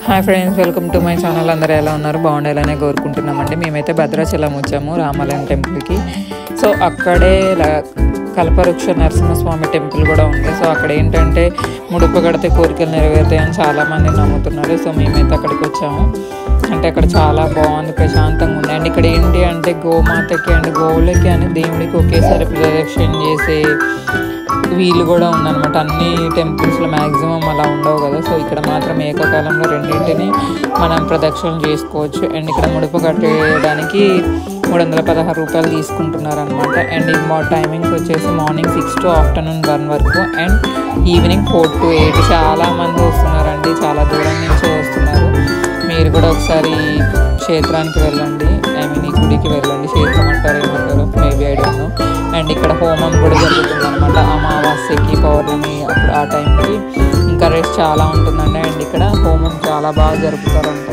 Hi friends, welcome to my channel. అందరూ ఎలా ఉన్నారు? బాగుండాలనే కోరుకుంటున్నామండి. మేమైతే భద్రాచలం వచ్చాము రామాలయం టెంపుల్కి. సో అక్కడే కల్పవృక్ష నరసింహస్వామి టెంపుల్ కూడా ఉంది. సో అక్కడ ఏంటంటే ముడుపు కడితే కోరికలు నెరవేరుతాయని చాలామంది నమ్ముతున్నారు. సో మేమైతే అక్కడికి వచ్చాము. అంటే అక్కడ చాలా బాగుంది, ప్రశాంతంగా ఉంది. అండ్ ఇక్కడ ఏంటి అంటే గోమాతకి అండ్ గోవులకి అని దేవుడికి ఒకేసారి ప్రదక్షిణ చేసే వీలు కూడా ఉందన్నమాట. అన్ని టెంపుల్స్లో మ్యాక్సిమం అలా ఉండవు కదా. సో ఇక్కడ మాత్రం ఏకకాలంలో రెండింటిని మనం ప్రదక్షిణలు చేసుకోవచ్చు. అండ్ ఇక్కడ ముడుపు కట్టేయడానికి 316 రూపాయలు తీసుకుంటున్నారనమాట. అండ్ మా టైమింగ్స్ వచ్చేసి మార్నింగ్ 6 to ఆఫ్టర్నూన్ 1 వరకు అండ్ ఈవినింగ్ 4 to 8. చాలామంది వస్తున్నారండి, చాలా దూరం నుంచి వస్తున్నారు. మీరు కూడా ఒకసారి క్షేత్రానికి వెళ్ళండి, ఈ గుడికి వెళ్ళండి. క్షేత్రం అంటారు, ఏమంటారు, maybe I don't know. And ఇక్కడ హోమం కూడా జరుగుతుంది అనమాట. అమావాస్యకి, పౌర్ణమి అప్పుడు ఆ టైంకి ఇంకా రెస్ట్ చాలా ఉంటుందండి. అండ్ ఇక్కడ హోమం చాలా బాగా జరుపుతారంట.